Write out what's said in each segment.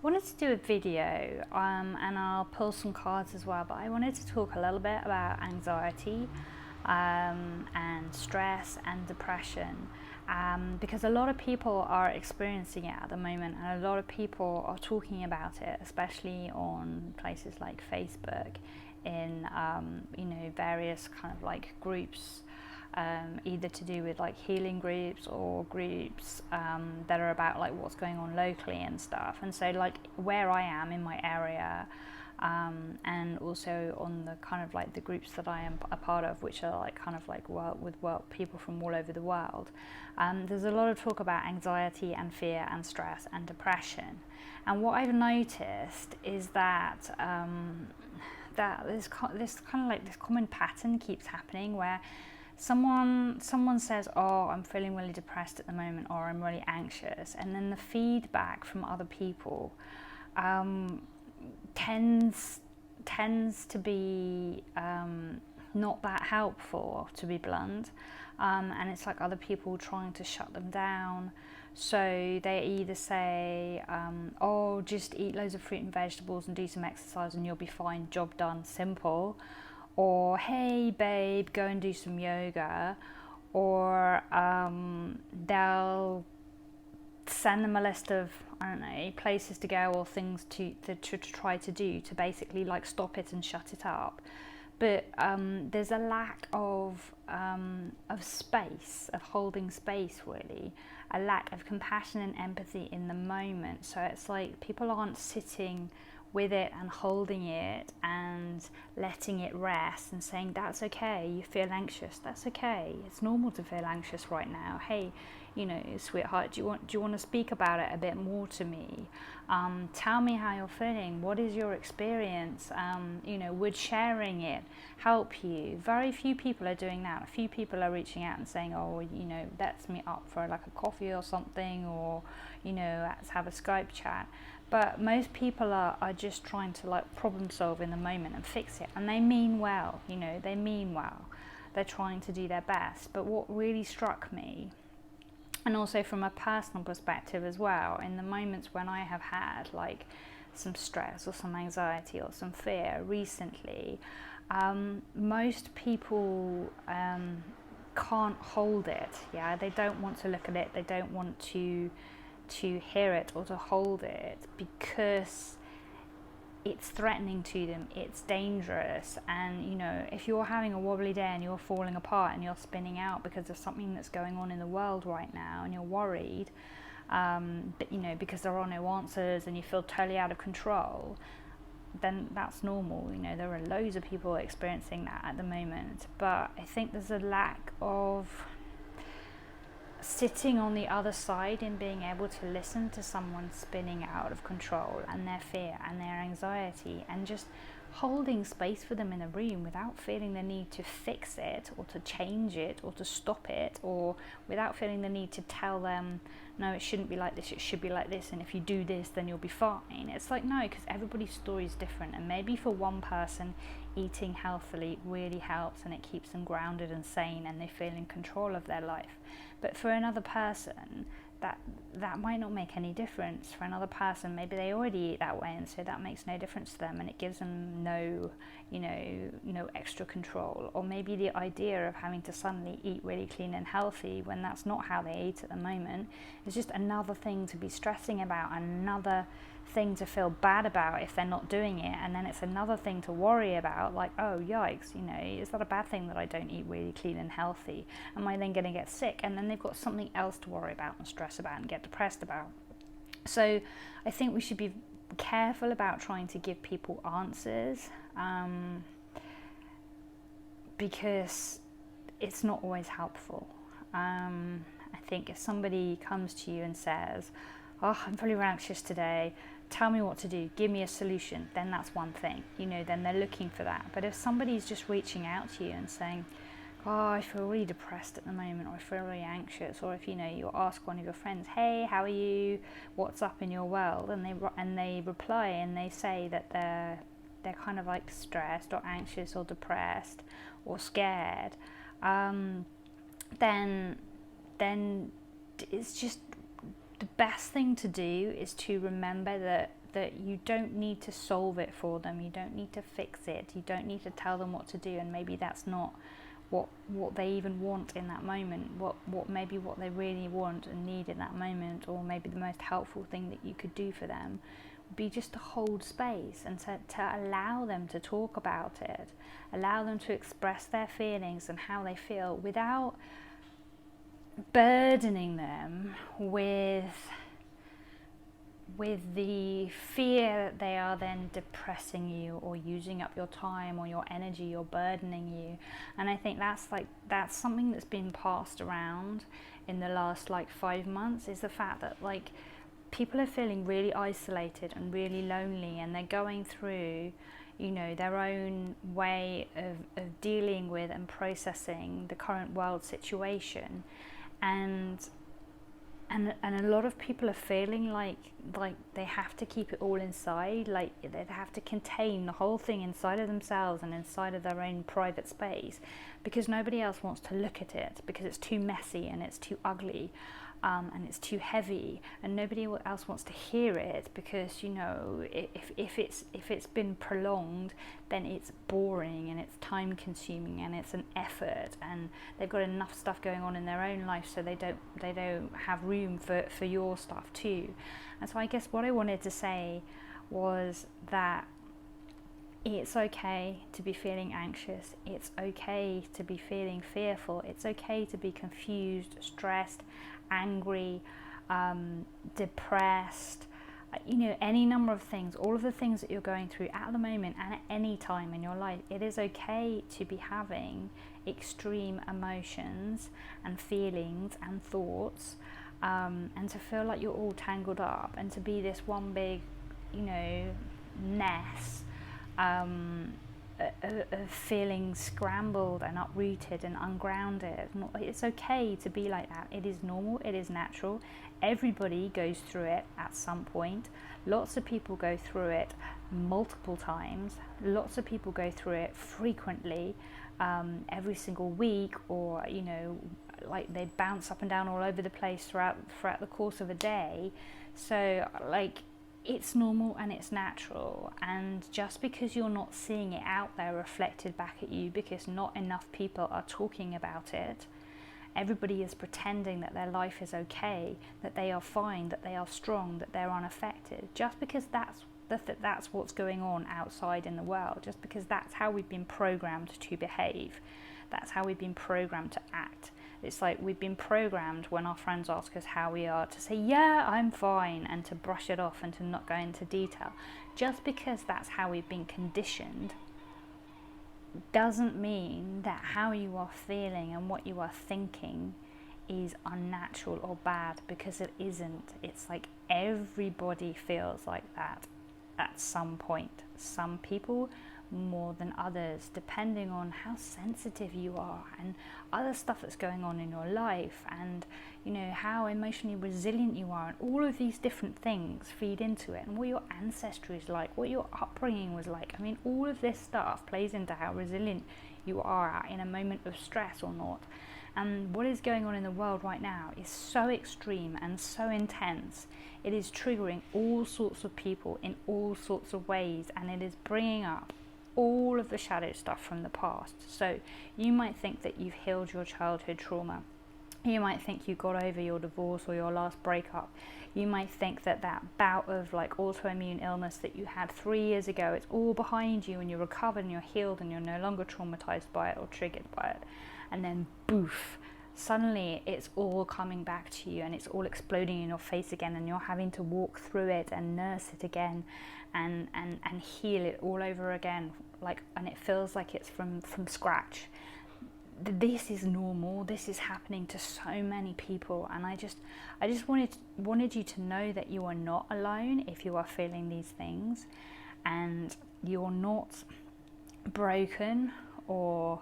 wanted to do a video and I'll pull some cards as well, but I wanted to talk a little bit about anxiety and stress and depression, because a lot of people are experiencing it at the moment, and a lot of people are talking about it, especially on places like Facebook, in various kind of like groups, either to do with like healing groups or groups that are about like what's going on locally and stuff. And so like where I am in my area, and also on the kind of like the groups that I am a part of, which are like kind of like people from all over the world, there's a lot of talk about anxiety and fear and stress and depression. And what I've noticed is that that this kind of like this common pattern keeps happening, where someone says, oh, I'm feeling really depressed at the moment, or I'm really anxious, and then the feedback from other people tends to be not that helpful, to be blunt, and it's like other people trying to shut them down. So they either say, oh, just eat loads of fruit and vegetables and do some exercise and you'll be fine, job done, simple. Or, hey babe, go and do some yoga. Or they'll send them a list of, I don't know, places to go or things to try to do to basically like stop it and shut it up. But there's a lack of space, of holding space, really, a lack of compassion and empathy in the moment. So it's like people aren't sitting with it and holding it and letting it rest and saying, that's okay, you feel anxious, that's okay, it's normal to feel anxious right now. Hey, sweetheart, do you want to speak about it a bit more to me? Tell me how you're feeling. What is your experience? Would sharing it help you? Very few people are doing that. A few people are reaching out and saying, oh, let's meet up for like a coffee or something, or, let's have a Skype chat. But most people are just trying to like problem solve in the moment and fix it. And they mean well, they mean well. They're trying to do their best. But what really struck me, and also from a personal perspective as well, in the moments when I have had like some stress or some anxiety or some fear recently, most people can't hold it. Yeah, they don't want to look at it. They don't want to hear it or to hold it, because it's threatening to them, it's dangerous. And if you're having a wobbly day and you're falling apart and you're spinning out because of something that's going on in the world right now, and you're worried, but because there are no answers and you feel totally out of control, then that's normal. There are loads of people experiencing that at the moment. But I think there's a lack of sitting on the other side and being able to listen to someone spinning out of control and their fear and their anxiety, and just holding space for them in a room without feeling the need to fix it or to change it or to stop it, or without feeling the need to tell them, no, it shouldn't be like this, it should be like this, and if you do this then you'll be fine. It's like, no, because everybody's story is different, and maybe for one person eating healthily really helps and it keeps them grounded and sane and they feel in control of their life. But for another person, that might not make any difference. For another person, maybe they already eat that way, and so that makes no difference to them, and it gives them no extra control. Or maybe the idea of having to suddenly eat really clean and healthy when that's not how they eat at the moment is just another thing to be stressing about, another thing to feel bad about if they're not doing it, and then it's another thing to worry about, like, oh yikes, is that a bad thing that I don't eat really clean and healthy? Am I then going to get sick? And then they've got something else to worry about and stress about and get depressed about. So I think we should be careful about trying to give people answers, because it's not always helpful. I think if somebody comes to you and says, oh, I'm really anxious today, tell me what to do, give me a solution, then that's one thing, then they're looking for that. But if somebody's just reaching out to you and saying, oh, I feel really depressed at the moment, or I feel really anxious, or if you ask one of your friends, hey, how are you, what's up in your world, and they reply and they say that they're kind of like stressed or anxious or depressed or scared, then it's just the best thing to do is to remember that you don't need to solve it for them, you don't need to fix it, you don't need to tell them what to do, and maybe that's not what they even want in that moment, what they really want and need in that moment, or maybe the most helpful thing that you could do for them would be just to hold space and to allow them to talk about it, allow them to express their feelings and how they feel without burdening them with the fear that they are then depressing you or using up your time or your energy or burdening you. And I think that's something that's been passed around in the last 5 months, is the fact that people are feeling really isolated and really lonely, and they're going through their own way of dealing with and processing the current world situation. And a lot of people are feeling like they have to keep it all inside, they have to contain the whole thing inside of themselves and inside of their own private space, because nobody else wants to look at it, because it's too messy and it's too ugly, and it's too heavy, and nobody else wants to hear it, because if it's been prolonged, then it's boring and it's time consuming and it's an effort, and they've got enough stuff going on in their own life, so they don't have room for your stuff too. And so I guess what I wanted to say was that it's okay to be feeling anxious, it's okay to be feeling fearful, it's okay to be confused, stressed, angry, depressed, any number of things, all of the things that you're going through at the moment and at any time in your life. It is okay to be having extreme emotions and feelings and thoughts, and to feel like you're all tangled up and to be this one big, mess, of feeling scrambled and uprooted and ungrounded. It's okay to be like that. It is normal, it is natural. Everybody goes through it at some point. Lots of people go through it multiple times. Lots of people go through it frequently, every single week, or they bounce up and down all over the place throughout the course of a day. So it's normal and it's natural, and just because you're not seeing it out there reflected back at you, because not enough people are talking about it, everybody is pretending that their life is okay, that they are fine, that they are strong, that they're unaffected, just because that's what's going on outside in the world, just because that's how we've been programmed to behave, that's how we've been programmed to act. It's like we've been programmed, when our friends ask us how we are, to say, yeah, I'm fine, and to brush it off and to not go into detail. Just because that's how we've been conditioned doesn't mean that how you are feeling and what you are thinking is unnatural or bad, because it isn't. It's like everybody feels like that at some point. Some people more than others, depending on how sensitive you are and other stuff that's going on in your life, and how emotionally resilient you are, and all of these different things feed into it, and what your ancestry is like, what your upbringing was like. I mean, all of this stuff plays into how resilient you are in a moment of stress or not. And what is going on in the world right now is so extreme and so intense. It is triggering all sorts of people in all sorts of ways, and it is bringing up all of the shadow stuff from the past. So you might think that you've healed your childhood trauma. You might think you got over your divorce or your last breakup. You might think that bout of autoimmune illness that you had 3 years ago, it's all behind you and you're recovered and you're healed and you're no longer traumatized by it or triggered by it. And then boof, suddenly it's all coming back to you and it's all exploding in your face again, and you're having to walk through it and nurse it again and heal it all over again, and it feels like it's from scratch. This is normal. This is happening to so many people, and I just wanted you to know that you are not alone if you are feeling these things, and you're not broken or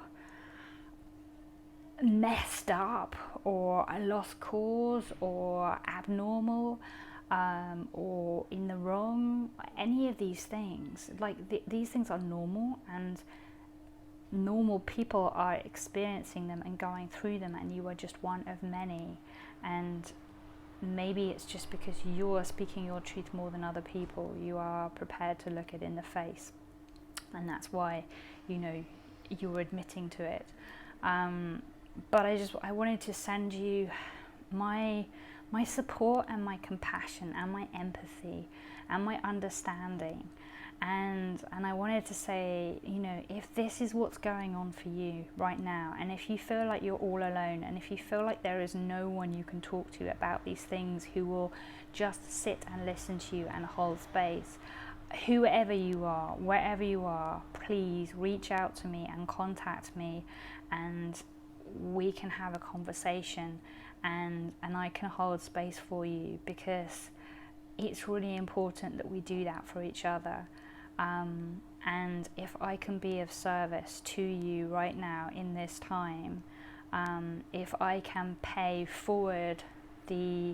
messed up or a lost cause or abnormal, or in the wrong. Any of these things, these things are normal, and normal people are experiencing them and going through them, and you are just one of many. And maybe it's just because you're speaking your truth more than other people. You are prepared to look it in the face, and that's why, you know, you're admitting to it. But I wanted to send you my support and my compassion and my empathy and my understanding. And I wanted to say, you know, if this is what's going on for you right now, and if you feel like you're all alone, and if you feel like there is no one you can talk to about these things who will just sit and listen to you and hold space, whoever you are, wherever you are, please reach out to me and contact me, and we can have a conversation, and I can hold space for you, because it's really important that we do that for each other. And if I can be of service to you right now in this time, if I can pay forward the,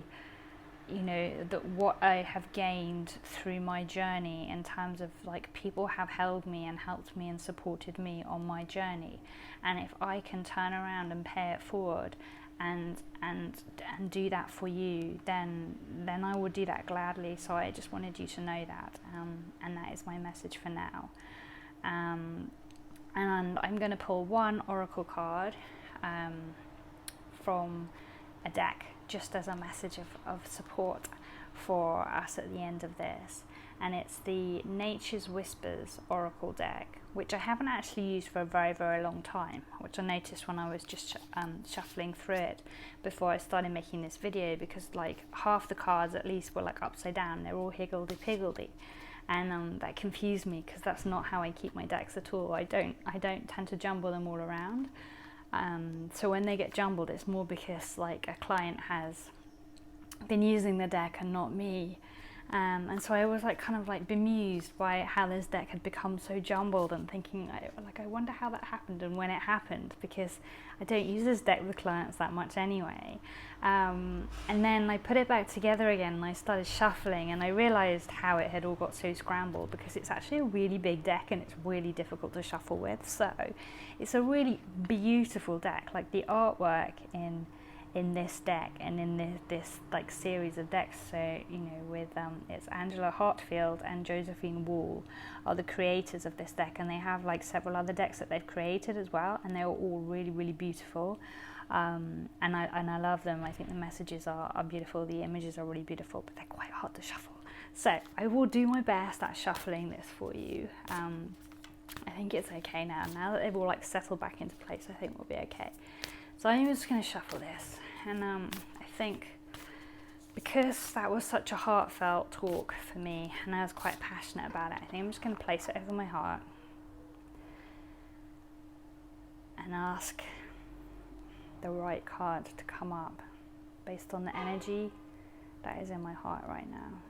you know, what I have gained through my journey, in terms of like people have held me and helped me and supported me on my journey, and if I can turn around and pay it forward and do that for you, then I would do that gladly. So I just wanted you to know that, and that is my message for now. And I'm going to pull one oracle card from a deck, just as a message of support for us at the end of this. And it's the Nature's Whispers Oracle deck, which I haven't actually used for a very, very long time, which I noticed when I was just shuffling through it before I started making this video, because like half the cards at least were like upside down. They're all higgledy-piggledy. And that confused me, because that's not how I keep my decks at all. I don't tend to jumble them all around. So when they get jumbled, it's more because like a client has been using the deck and not me. And so I was like kind of like bemused by how this deck had become so jumbled, and thinking I wonder how that happened and when it happened, because I don't use this deck with clients that much anyway. And then I put it back together again, and I started shuffling, and I realized how it had all got so scrambled, because it's actually a really big deck and it's really difficult to shuffle with. So it's a really beautiful deck. Like the artwork in this deck and in this like series of decks, so you know, with it's Angela Hartfield and Josephine Wall are the creators of this deck, and they have like several other decks that they've created as well, and they're all really, really beautiful. And I love them. I think the messages are beautiful, the images are really beautiful, but they're quite hard to shuffle. So I will do my best at shuffling this for you. I think it's okay now that they've all like settled back into place. I think we'll be okay. So I'm just going to shuffle this, and I think because that was such a heartfelt talk for me, and I was quite passionate about it, I think I'm just going to place it over my heart and ask the right card to come up based on the energy that is in my heart right now.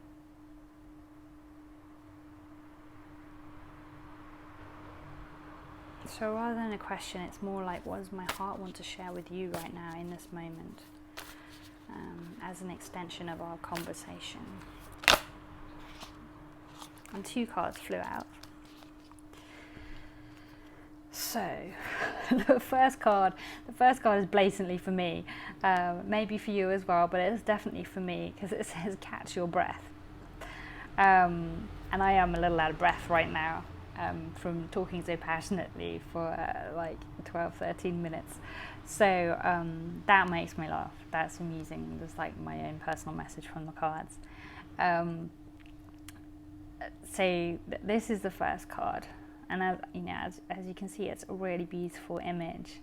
So rather than a question, it's more like, what does my heart want to share with you right now in this moment, as an extension of our conversation. And two cards flew out. So the first card is blatantly for me, maybe for you as well, but it's definitely for me, because it says catch your breath. And I am a little out of breath right now. From talking so passionately for like 12-13 minutes. So that makes me laugh. That's amusing. Just like my own personal message from the cards. So this is the first card, and as you know, as you can see, it's a really beautiful image.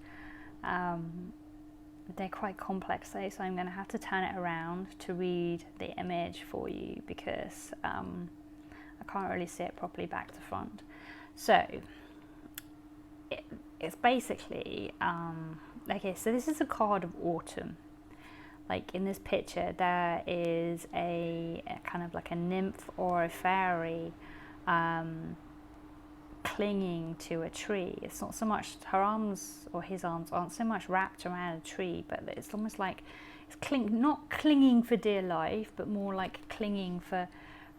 They're quite complex though, so I'm going to have to turn it around to read the image for you, because I can't really see it properly back to front. So it's basically okay, so this is a card of autumn. Like in this picture there is a kind of like a nymph or a fairy clinging to a tree. It's not so much her arms, or his arms aren't so much wrapped around a tree, but it's almost like it's not clinging for dear life, but more like clinging for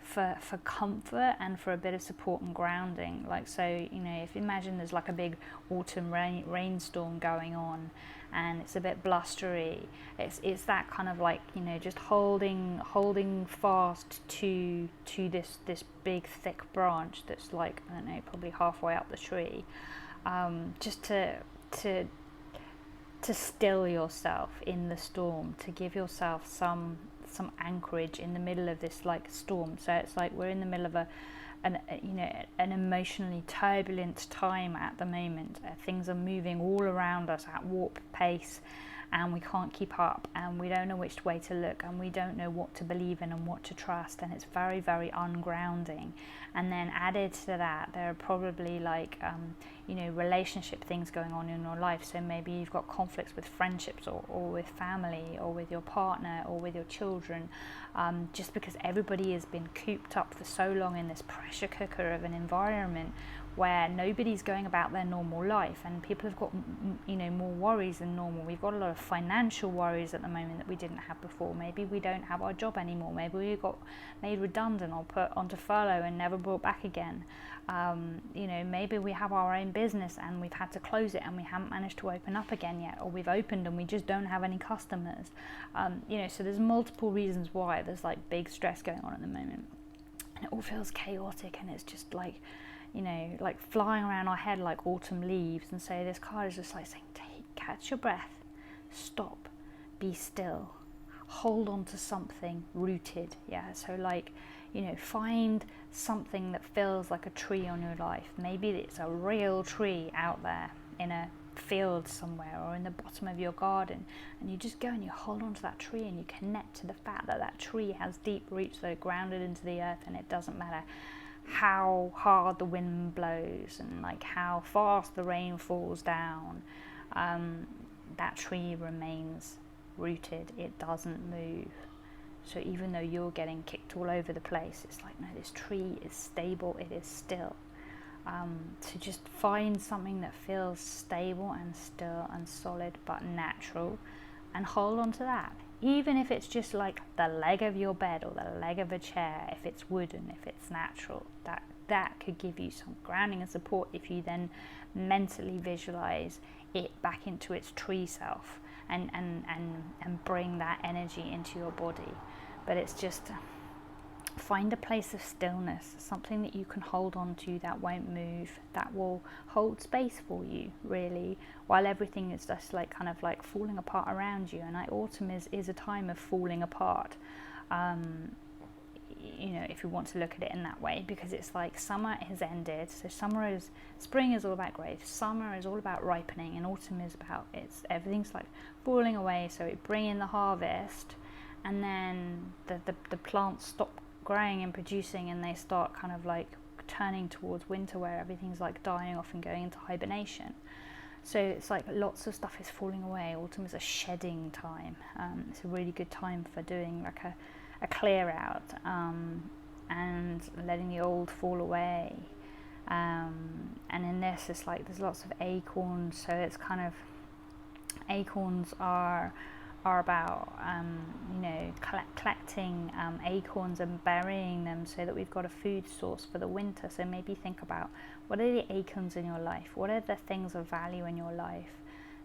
for comfort and for a bit of support and grounding. Like, so, you know, if you imagine there's like a big autumn rainstorm going on and it's a bit blustery, it's that kind of like, you know, just holding fast to this big thick branch that's like, I don't know, probably halfway up the tree, just to still yourself in the storm, to give yourself some anchorage in the middle of this like storm. So it's like we're in the middle of an emotionally turbulent time at the moment. Things are moving all around us at warp pace, and we can't keep up, and we don't know which way to look, and we don't know what to believe in and what to trust, and it's very, very ungrounding. And then added to that, there are probably like relationship things going on in your life. So maybe you've got conflicts with friendships or with family or with your partner or with your children, just because everybody has been cooped up for so long in this pressure cooker of an environment where nobody's going about their normal life, and people have got more worries than normal. We've got a lot of financial worries at the moment that we didn't have before. Maybe we don't have our job anymore. Maybe we got made redundant or put onto furlough and never brought back again. Maybe we have our own business and we've had to close it and we haven't managed to open up again yet, or we've opened and we just don't have any customers. So there's multiple reasons why there's like big stress going on at the moment, and it all feels chaotic, and it's just like, like flying around our head like autumn leaves. And so this card is just like saying, catch your breath, stop, be still, hold on to something rooted. So like, find something that feels like a tree on your life. Maybe it's a real tree out there in a field somewhere or in the bottom of your garden, and you just go and you hold on to that tree and you connect to the fact that that tree has deep roots that are grounded into the earth, and it doesn't matter how hard the wind blows and like how fast the rain falls down, that tree remains rooted. It doesn't move. So even though you're getting kicked all over the place, it's like, no, this tree is stable, it is still. So just find something that feels stable and still and solid but natural, and hold on to that. Even if it's just like the leg of your bed or the leg of a chair, if it's wooden, if it's natural, that could give you some grounding and support if you then mentally visualize it back into its tree self and bring that energy into your body. But it's just find a place of stillness, something that you can hold on to that won't move, that will hold space for you, really, while everything is just like kind of like falling apart around you. And autumn is a time of falling apart, if you want to look at it in that way, because it's like summer has ended. So spring is all about growth, summer is all about ripening, and autumn is about everything's like falling away. So it bring in the harvest, and then the plants stop growing and producing, and they start kind of like turning towards winter, where everything's like dying off and going into hibernation. So it's like lots of stuff is falling away. Autumn is a shedding time. It's a really good time for doing like a clear out, and letting the old fall away. And in this, it's like there's lots of acorns. So it's kind of, acorns are about collecting acorns and burying them so that we've got a food source for the winter. So maybe think about, what are the acorns in your life? What are the things of value in your life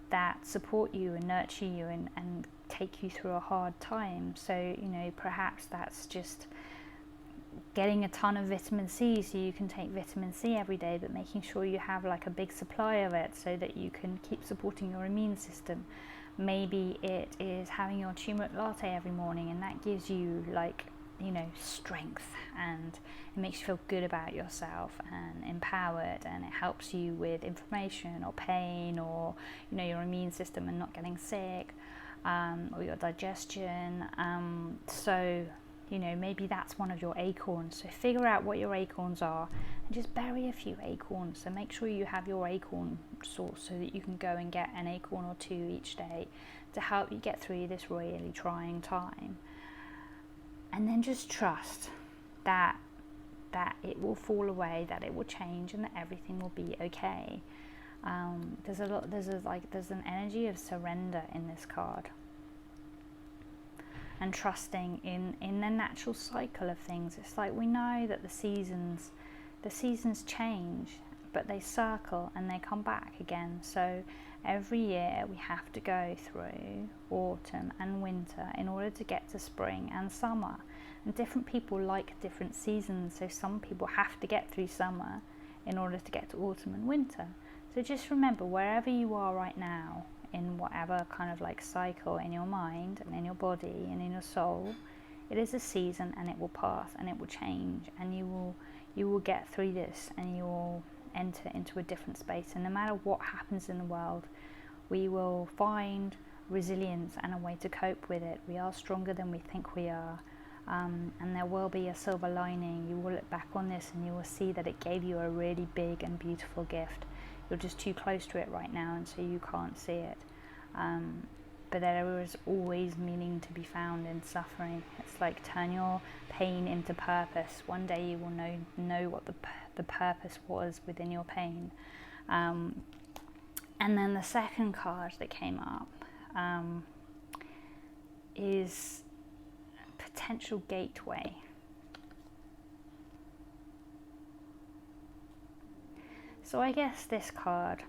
that support you and nurture you and take you through a hard time? So perhaps that's just getting a ton of vitamin C, so you can take vitamin C every day, but making sure you have like a big supply of it so that you can keep supporting your immune system. Maybe it is having your turmeric latte every morning, and that gives you like, strength, and it makes you feel good about yourself and empowered, and it helps you with inflammation or pain, or your immune system and not getting sick, or your digestion. So maybe that's one of your acorns. So figure out what your acorns are and just bury a few acorns. So make sure you have your acorn source so that you can go and get an acorn or two each day to help you get through this really trying time. And then just trust that it will fall away, that it will change, and that everything will be okay. There's an energy of surrender in this card. and trusting in the natural cycle of things. It's like we know that the seasons change, but they circle and they come back again. So every year we have to go through autumn and winter in order to get to spring and summer. And different people like different seasons, so some people have to get through summer in order to get to autumn and winter. So just remember, wherever you are right now, in whatever kind of like cycle in your mind and in your body and in your soul, it is a season, and it will pass and it will change, and you will get through this, and you will enter into a different space. And no matter what happens in the world, we will find resilience and a way to cope with it. We are stronger than we think we are, and there will be a silver lining. You will look back on this and you will see that it gave you a really big and beautiful gift. You're just too close to it right now, and so you can't see it. But there is always meaning to be found in suffering. It's like, turn your pain into purpose. One day you will know what the purpose was within your pain. And then the second card that came up is potential gateway. So I guess this card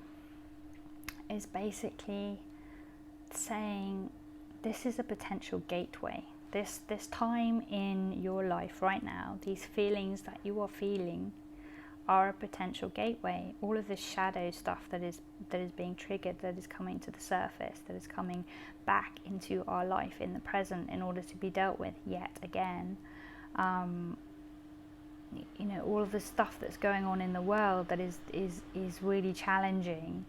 is basically saying this is a potential gateway. This time in your life right now, these feelings that you are feeling are a potential gateway. All of this shadow stuff that is being triggered, that is coming to the surface, that is coming back into our life in the present in order to be dealt with yet again. You know, all of the stuff that's going on in the world that is really challenging.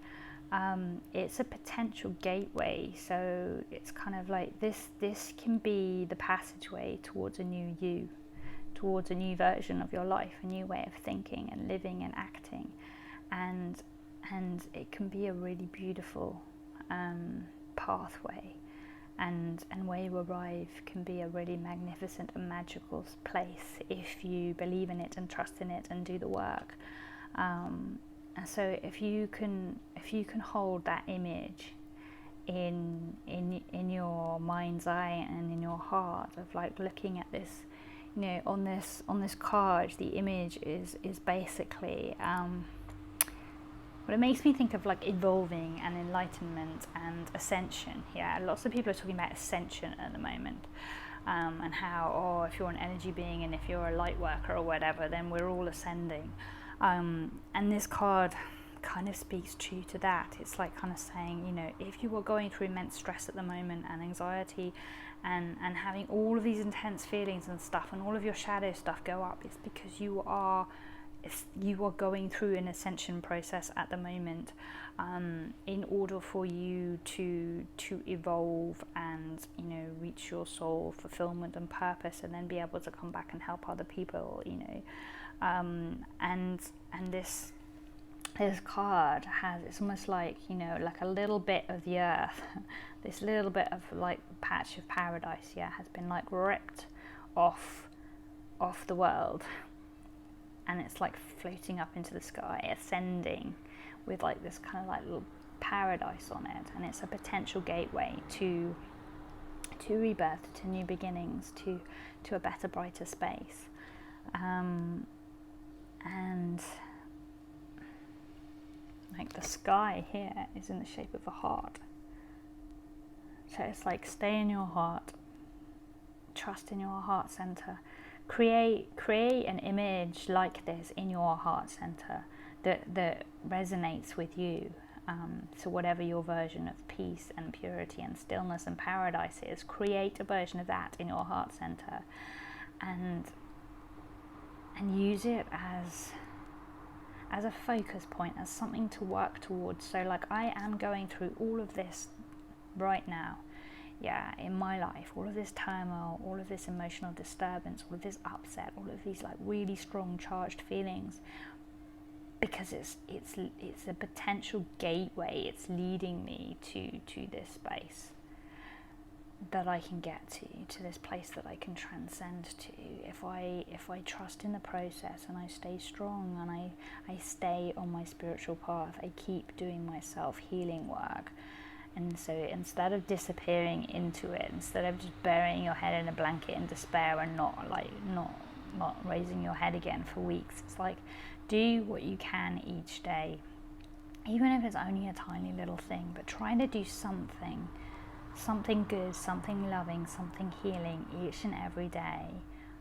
It's a potential gateway, so it's kind of like this can be the passageway towards a new you, towards a new version of your life, a new way of thinking and living and acting, and it can be a really beautiful pathway, and where you arrive can be a really magnificent and magical place if you believe in it and trust in it and do the work. And so if you can hold that image in your mind's eye and in your heart, of like looking at this, you know, on this card, the image is basically well, it makes me think of like evolving and enlightenment and ascension. Yeah, lots of people are talking about ascension at the moment, and how, if you're an energy being and if you're a light worker or whatever, then we're all ascending. And this card kind of speaks true to that. It's like kind of saying, you know, if you are going through immense stress at the moment and anxiety and having all of these intense feelings and stuff, and all of your shadow stuff go up, it's because you are going through an ascension process at the moment, in order for you to evolve and, you know, reach your soul fulfillment and purpose, and then be able to come back and help other people, you know. And this card has, it's almost like, you know, like a little bit of the earth, this little bit of like patch of paradise, yeah, has been like ripped off the world, and it's like floating up into the sky, ascending with like this kind of like little paradise on it, and it's a potential gateway to rebirth, to new beginnings, to a better, brighter space. And like the sky here is in the shape of a heart, so it's like, stay in your heart, trust in your heart center, create an image like this in your heart center that resonates with you. So whatever your version of peace and purity and stillness and paradise is, create a version of that in your heart center, and use it as a focus point, as something to work towards. So like, I am going through all of this right now, yeah, in my life, all of this turmoil, all of this emotional disturbance, all of this upset, all of these like really strong charged feelings, because it's a potential gateway. It's leading me to this space that I can get to this place that I can transcend to, if I trust in the process, and I stay strong, and I stay on my spiritual path. I keep doing my self-healing work, And so instead of disappearing into it, instead of just burying your head in a blanket in despair and not raising your head again for weeks, it's like, do what you can each day, even if it's only a tiny little thing, but try to do something good, something loving, something healing each and every day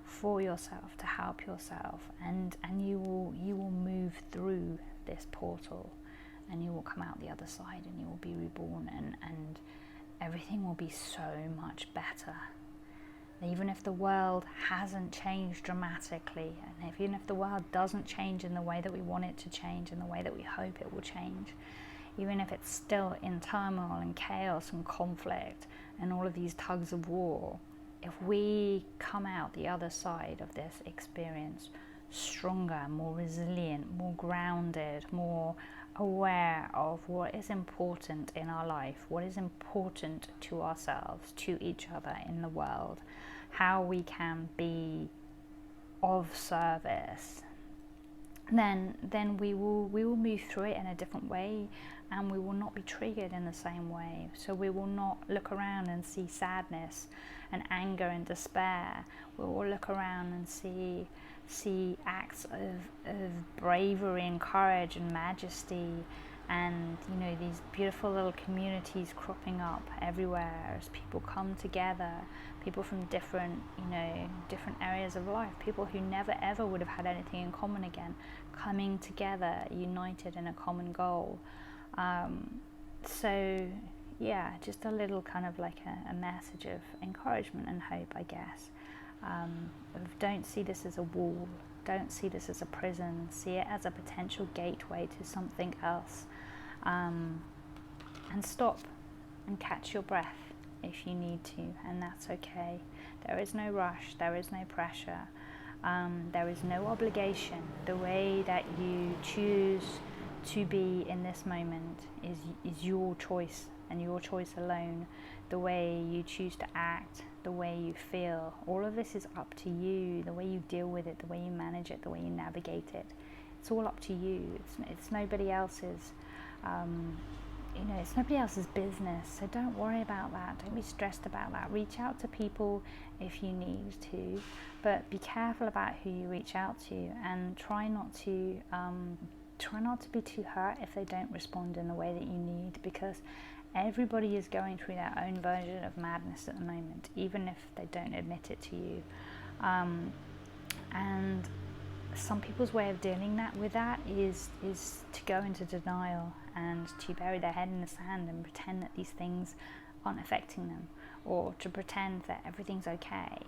for yourself, to help yourself, and you will move through this portal, and you will come out the other side, and you will be reborn, and everything will be so much better. Even if the world hasn't changed dramatically, and even if the world doesn't change in the way that we want it to change, in the way that we hope it will change, even if it's still in turmoil and chaos and conflict and all of these tugs of war, if we come out the other side of this experience stronger, more resilient, more grounded, more aware of what is important in our life, what is important to ourselves, to each other, in the world, how we can be of service, then we will move through it in a different way, and we will not be triggered in the same way. So we will not look around and see sadness and anger and despair. We will look around and see acts of bravery and courage and majesty, and these beautiful little communities cropping up everywhere as people come together, people from different areas of life, people who never ever would have had anything in common again, coming together united in a common goal. So yeah, just a little kind of like a message of encouragement and hope, I guess. Don't see this as a wall, don't see this as a prison, see it as a potential gateway to something else, and stop and catch your breath if you need to, and that's okay. There is no rush, there is no pressure, there is no obligation. The way that you choose to be in this moment is your choice, and your choice alone. The way you choose to act, the way you feel, all of this is up to you. The way you deal with it, the way you manage it, the way you navigate it, it's all up to you. It's nobody else's it's nobody else's business, so don't worry about that, don't be stressed about that. Reach out to people if you need to, but be careful about who you reach out to, and try not to be too hurt if they don't respond in the way that you need, because everybody is going through their own version of madness at the moment, even if they don't admit it to you. And some people's way of dealing with that is to go into denial and to bury their head in the sand and pretend that these things aren't affecting them, or to pretend that everything's okay.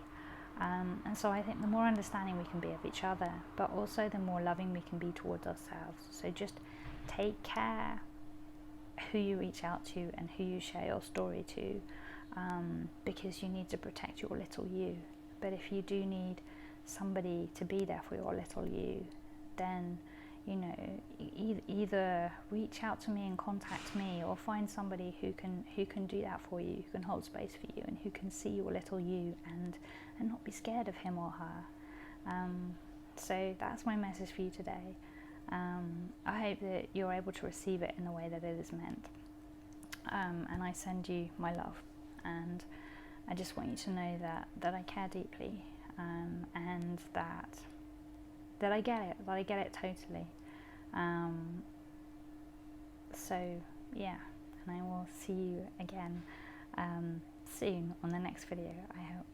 And so I think the more understanding we can be of each other, but also the more loving we can be towards ourselves. So just take care who you reach out to and who you share your story to, because you need to protect your little you. But if you do need somebody to be there for your little you, then either reach out to me and contact me, or find somebody who can do that for you, who can hold space for you, and who can see your little you and not be scared of him or her. So that's my message for you today. I hope that you're able to receive it in the way that it is meant, and I send you my love, and I just want you to know that I care deeply, and that I get it totally. So yeah, and I will see you again soon on the next video, I hope.